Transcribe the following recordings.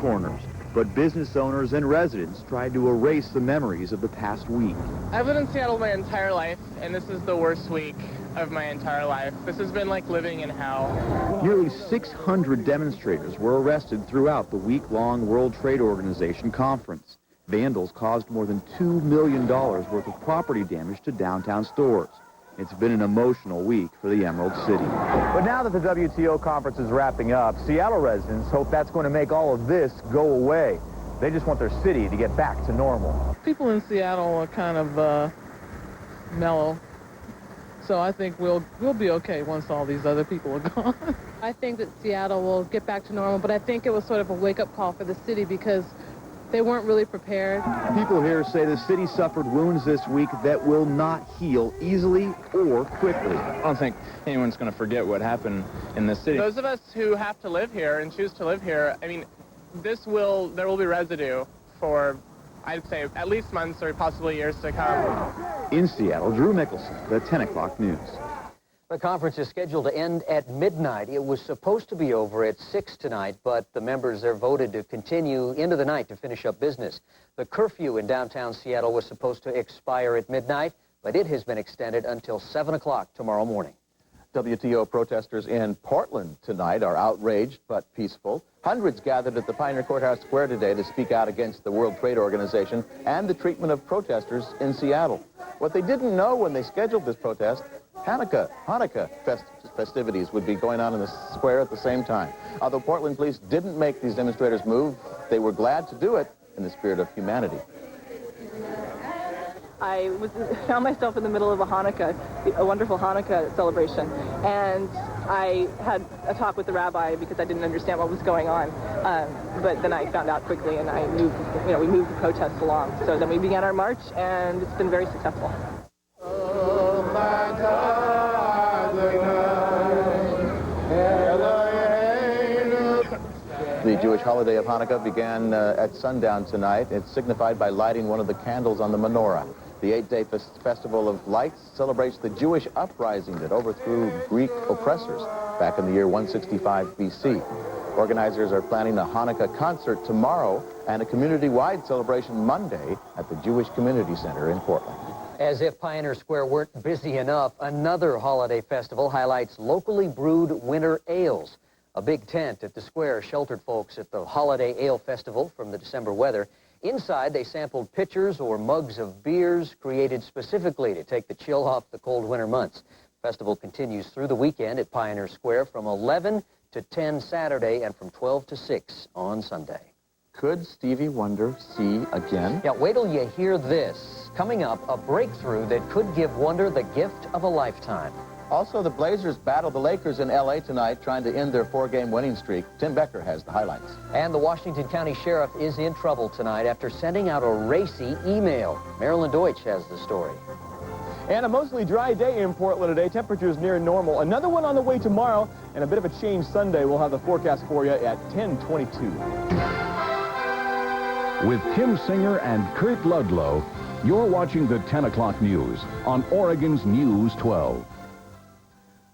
corners, but business owners and residents tried to erase the memories of the past week. I've lived in Seattle my entire life, and this is the worst week of my entire life. This has been like living in hell. Nearly 600 demonstrators were arrested throughout the week-long World Trade Organization conference. Vandals caused more than $2 million worth of property damage to downtown stores. It's been an emotional week for the Emerald City. But now that the WTO conference is wrapping up, Seattle residents hope that's going to make all of this go away. They just want their city to get back to normal. People in Seattle are kind of mellow, so I think we'll be okay once all these other people are gone. I think that Seattle will get back to normal, but I think it was sort of a wake-up call for the city because they weren't really prepared. People here say the city suffered wounds this week that will not heal easily or quickly. I don't think anyone's going to forget what happened in this city. Those of us who have to live here and choose to live here, I mean, there will be residue for, I'd say, at least months or possibly years to come. In Seattle, Drew Mickelson, the 10 o'clock news. The conference is scheduled to end at midnight. It was supposed to be over at 6 tonight, but the members there voted to continue into the night to finish up business. The curfew in downtown Seattle was supposed to expire at midnight, but it has been extended until 7 o'clock tomorrow morning. WTO protesters in Portland tonight are outraged but peaceful. Hundreds gathered at the Pioneer Courthouse Square today to speak out against the World Trade Organization and the treatment of protesters in Seattle. What they didn't know when they scheduled this protest, Hanukkah festivities would be going on in the square at the same time. Although Portland police didn't make these demonstrators move, they were glad to do it in the spirit of humanity. I found myself in the middle of a wonderful Hanukkah celebration, and I had a talk with the rabbi because I didn't understand what was going on. But then I found out quickly, and we moved the protest along. So then we began our march, and it's been very successful. The Jewish holiday of Hanukkah began at sundown tonight. It's signified by lighting one of the candles on the menorah. The 8-day festival of lights celebrates the Jewish uprising that overthrew Greek oppressors back in the year 165 BC. Organizers are planning a Hanukkah concert tomorrow and a community-wide celebration Monday at the Jewish Community Center in Portland. As if Pioneer Square weren't busy enough, another holiday festival highlights locally brewed winter ales. A big tent at the square sheltered folks at the Holiday Ale Festival from the December weather. Inside, they sampled pitchers or mugs of beers created specifically to take the chill off the cold winter months. The festival continues through the weekend at Pioneer Square from 11 to 10 Saturday and from 12 to 6 on Sunday. Could Stevie Wonder see again? Yeah, wait till you hear this. Coming up, a breakthrough that could give Wonder the gift of a lifetime. Also, the Blazers battle the Lakers in L.A. tonight, trying to end their 4-game winning streak. Tim Becker has the highlights. And the Washington County Sheriff is in trouble tonight after sending out a racy email. Marilyn Deutsch has the story. And a mostly dry day in Portland today. Temperatures near normal. Another one on the way tomorrow, and a bit of a change Sunday. We'll have the forecast for you at 10:22. With Kim Singer and Kurt Ludlow, you're watching the 10 o'clock news on Oregon's News 12.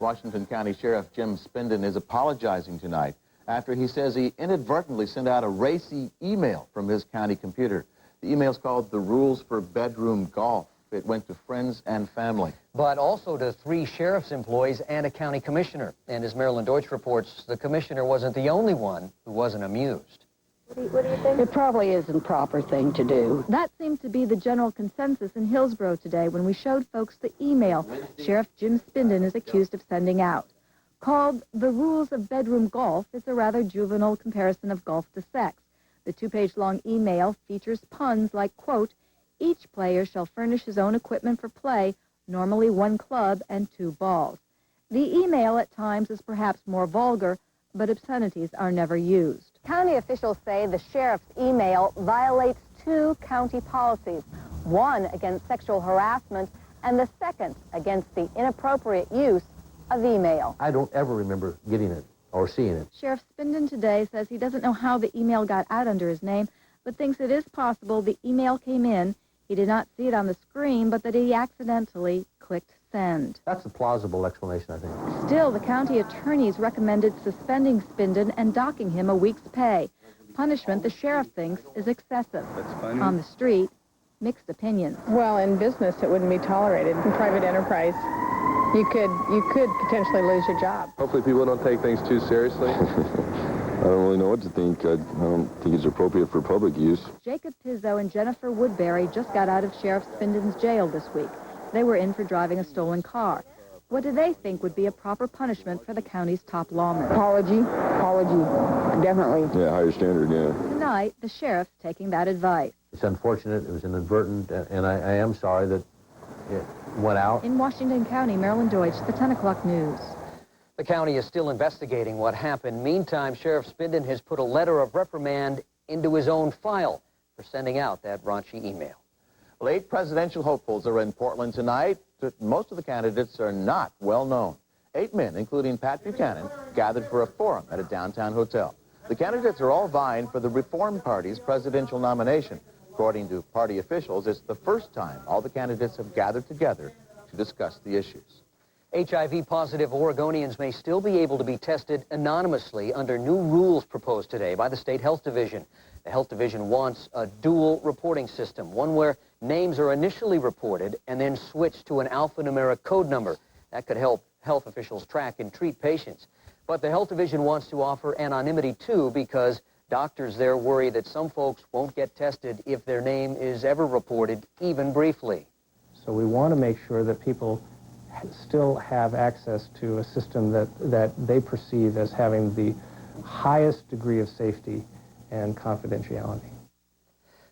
Washington County Sheriff Jim Spinden is apologizing tonight after he says he inadvertently sent out a racy email from his county computer. The email's called The Rules for Bedroom Golf. It went to friends and family. But also to 3 sheriff's employees and a county commissioner. And as Marilyn Deutsch reports, the commissioner wasn't the only one who wasn't amused. What do you think? It probably isn't a proper thing to do. That seemed to be the general consensus in Hillsborough today when we showed folks the email Sheriff Jim Spinden is accused of sending out. Called The Rules of Bedroom Golf, it's a rather juvenile comparison of golf to sex. The 2-page-long email features puns like, quote, each player shall furnish his own equipment for play, normally 1 club and 2 balls. The email at times is perhaps more vulgar, but obscenities are never used. County officials say the sheriff's email violates 2 county policies, one against sexual harassment and the second against the inappropriate use of email. I don't ever remember getting it or seeing it. Sheriff Spinden today says he doesn't know how the email got out under his name, but thinks it is possible the email came in, he did not see it on the screen, but that he accidentally clicked send. That's a plausible explanation, I think. Still, the county attorneys recommended suspending Spinden and docking him a week's pay. Punishment the sheriff thinks is excessive. That's funny. On the street, mixed opinions. Well, in business, it wouldn't be tolerated. In private enterprise, you could potentially lose your job. Hopefully people don't take things too seriously. I don't really know what to think. I don't think it's appropriate for public use. Jacob Pizzo and Jennifer Woodbury just got out of Sheriff Spinden's jail this week. They were in for driving a stolen car. What do they think would be a proper punishment for the county's top lawman? Apology, definitely. Yeah, higher standard, yeah. Tonight, the sheriff's taking that advice. It's unfortunate. It was inadvertent, and I am sorry that it went out. In Washington County, Marilyn Deutsch, the 10 o'clock news. The county is still investigating what happened. Meantime, Sheriff Spinden has put a letter of reprimand into his own file for sending out that raunchy email. Well, 8 presidential hopefuls are in Portland tonight. Most of the candidates are not well known. 8 men, including Pat Buchanan, gathered for a forum at a downtown hotel. The candidates are all vying for the Reform Party's presidential nomination. According to party officials, it's the first time all the candidates have gathered together to discuss the issues. HIV-positive Oregonians may still be able to be tested anonymously under new rules proposed today by the State Health Division. The Health Division wants a dual reporting system, one where names are initially reported and then switched to an alphanumeric code number. That could help health officials track and treat patients. But the Health Division wants to offer anonymity, too, because doctors there worry that some folks won't get tested if their name is ever reported, even briefly. So we want to make sure that people still have access to a system that they perceive as having the highest degree of safety and confidentiality.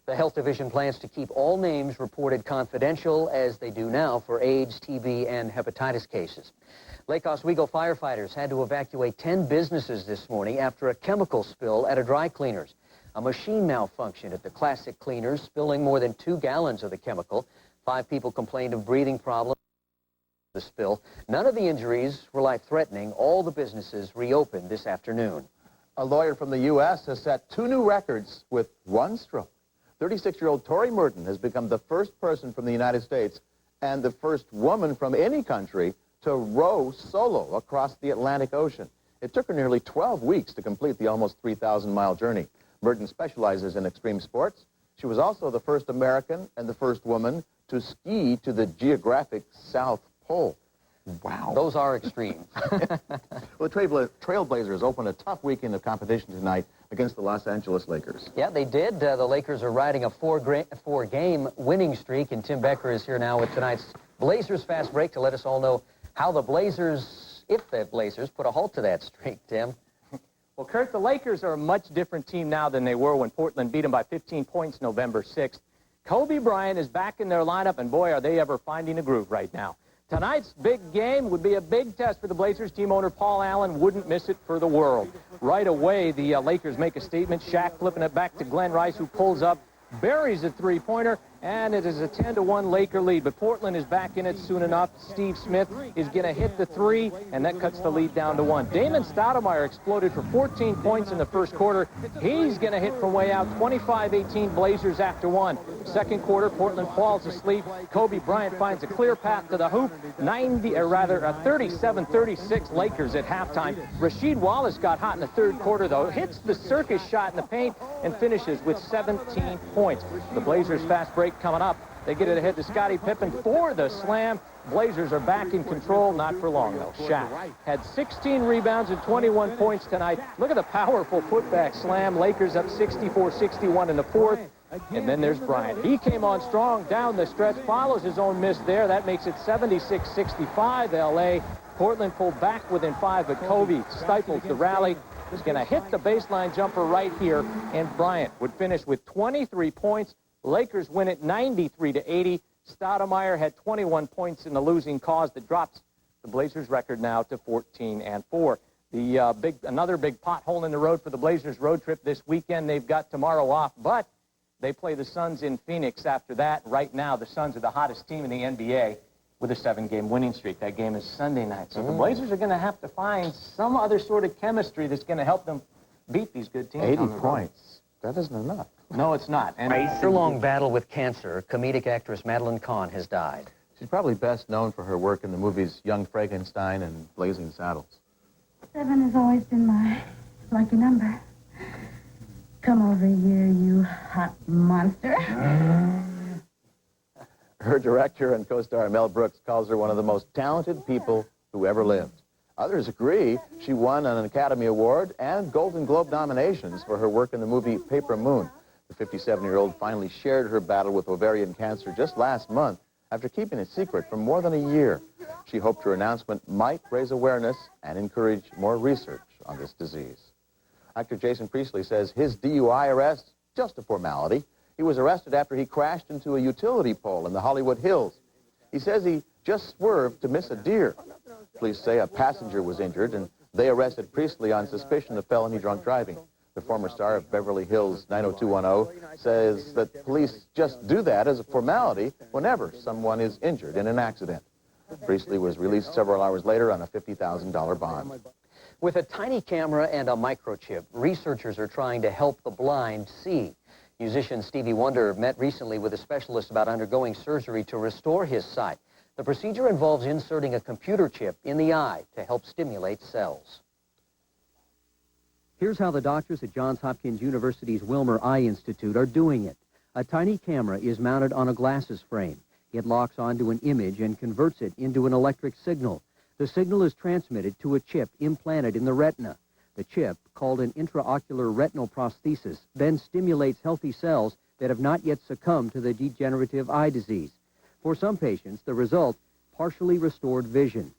The Health Division plans to keep all names reported confidential, as they do now for AIDS, TB, and hepatitis cases. Lake Oswego firefighters had to evacuate 10 businesses this morning after a chemical spill at a dry cleaner's. A machine malfunctioned at the Classic Cleaners, spilling more than 2 gallons of the chemical. 5 people complained of breathing problems. The spill. None of the injuries were life-threatening. All the businesses reopened this afternoon. A lawyer from the U.S. has set 2 new records with 1 stroke. 36-year-old Tori Merton has become the first person from the United States and the first woman from any country to row solo across the Atlantic Ocean. It took her nearly 12 weeks to complete the almost 3,000-mile journey. Merton specializes in extreme sports. She was also the first American and the first woman to ski to the geographic South Pole. Wow. Those are extreme. Well, the Trailblazers opened a tough weekend of competition tonight against the Los Angeles Lakers. Yeah, they did. The Lakers are riding a 4-game winning streak, and Tim Becker is here now with tonight's Blazers Fast Break to let us all know how the Blazers, if the Blazers, put a halt to that streak, Tim. Well, Kurt, the Lakers are a much different team now than they were when Portland beat them by 15 points November 6th. Kobe Bryant is back in their lineup, and boy, are they ever finding a groove right now. Tonight's big game would be a big test for the Blazers. Team owner Paul Allen wouldn't miss it for the world. Right away, the Lakers make a statement. Shaq flipping it back to Glenn Rice, who pulls up, buries a three-pointer, and it is a 10-1 Laker lead. But Portland is back in it soon enough. Steve Smith is going to hit the 3, and that cuts the lead down to 1. Damon Stoudemire exploded for 14 points in the first quarter. He's going to hit from way out. 25-18 Blazers after 1. Second quarter, Portland falls asleep. Kobe Bryant finds a clear path to the hoop. 37-36 Lakers at halftime. Rasheed Wallace got hot in the third quarter, though. Hits the circus shot in the paint and finishes with 17 points. The Blazers fast break coming up. They get it ahead to Scottie Pippen for the slam. Blazers are back in control, not for long, though. Shaq had 16 rebounds and 21 points tonight. Look at the powerful putback slam. Lakers up 64-61 in the fourth. And then there's Bryant. He came on strong down the stretch, follows his own miss there. That makes it 76-65 L.A. Portland pulled back within 5, but Kobe stifles the rally. He's going to hit the baseline jumper right here, and Bryant would finish with 23 points. Lakers win it 93-80. Stoudemire had 21 points in the losing cause that drops the Blazers' record now to 14-4. Another big pothole in the road for the Blazers' road trip this weekend. They've got tomorrow off, but they play the Suns in Phoenix after that. Right now, the Suns are the hottest team in the NBA with a 7-game winning streak. That game is Sunday night. So the Blazers are going to have to find some other sort of chemistry that's going to help them beat these good teams. 80 points. That isn't enough. No, it's not. And after a long battle with cancer, comedic actress Madeline Kahn has died. She's probably best known for her work in the movies Young Frankenstein and Blazing Saddles. 7 has always been my lucky number. Come over here, you hot monster. Her director and co-star Mel Brooks calls her one of the most talented people who ever lived. Others agree. She won an Academy Award and Golden Globe nominations for her work in the movie Paper Moon. The 57-year-old finally shared her battle with ovarian cancer just last month after keeping it secret for more than a year. She hoped her announcement might raise awareness and encourage more research on this disease. Actor Jason Priestley says his DUI arrest, just a formality. He was arrested after he crashed into a utility pole in the Hollywood Hills. He says he just swerved to miss a deer. Police say a passenger was injured, and they arrested Priestley on suspicion of felony drunk driving. The former star of Beverly Hills 90210 says that police just do that as a formality whenever someone is injured in an accident. Priestley was released several hours later on a $50,000 bond. With a tiny camera and a microchip, researchers are trying to help the blind see. Musician Stevie Wonder met recently with a specialist about undergoing surgery to restore his sight. The procedure involves inserting a computer chip in the eye to help stimulate cells. Here's how the doctors at Johns Hopkins University's Wilmer Eye Institute are doing it. A tiny camera is mounted on a glasses frame. It locks onto an image and converts it into an electric signal. The signal is transmitted to a chip implanted in the retina. The chip, called an intraocular retinal prosthesis, then stimulates healthy cells that have not yet succumbed to the degenerative eye disease. For some patients, the result, partially restored vision.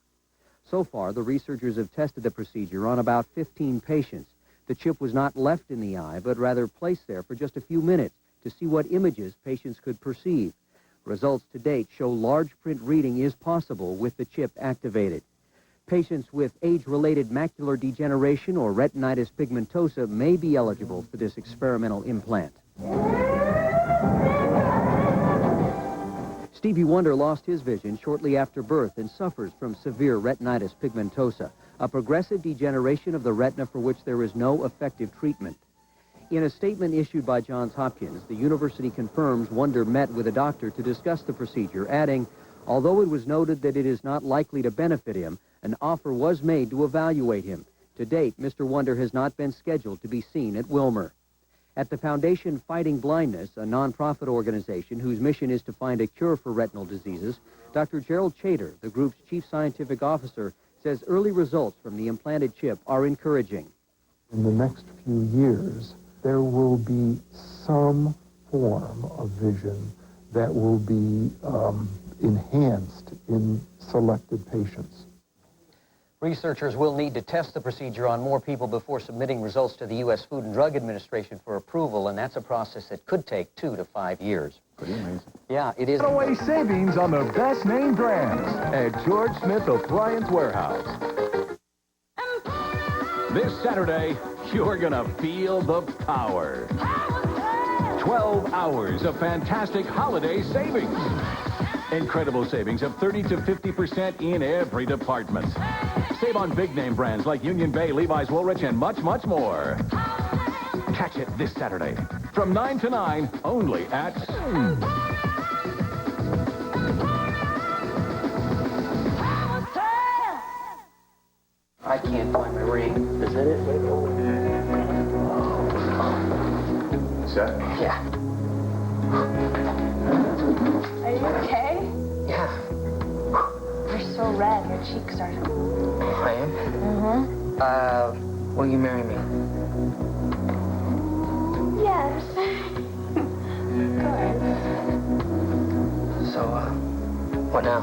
So far, the researchers have tested the procedure on about 15 patients. The chip was not left in the eye, but rather placed there for just a few minutes to see what images patients could perceive. Results to date show large print reading is possible with the chip activated. Patients with age-related macular degeneration or retinitis pigmentosa may be eligible for this experimental implant. Stevie Wonder lost his vision shortly after birth and suffers from severe retinitis pigmentosa, a progressive degeneration of the retina for which there is no effective treatment. In a statement issued by Johns Hopkins, the university confirms Wonder met with a doctor to discuss the procedure, adding, although it was noted that it is not likely to benefit him, an offer was made to evaluate him. To date, Mr. Wonder has not been scheduled to be seen at Wilmer. At the Foundation Fighting Blindness, a nonprofit organization whose mission is to find a cure for retinal diseases, Dr. Gerald Chater, the group's chief scientific officer, says early results from the implanted chip are encouraging. In the next few years, there will be some form of vision that will be enhanced in selected patients. Researchers will need to test the procedure on more people before submitting results to the U.S. Food and Drug Administration for approval, and that's a process that could take 2 to 5 years. Pretty amazing. Yeah, it is. Away savings on the best name brands at George Smith Appliance Warehouse. This Saturday, you're gonna feel the power. 12 hours of fantastic holiday savings. Incredible savings of 30 to 50% in every department. Save on big name brands like Union Bay, Levi's, Woolrich, and much, much more. Catch it this Saturday from 9 to 9 only at... I can't find my ring. Is that it? Is that? Yeah. Are you okay? Yeah. You're so red. Your cheeks are... I am? Mm-hmm. Will you marry me? Yes. Good. So, what now?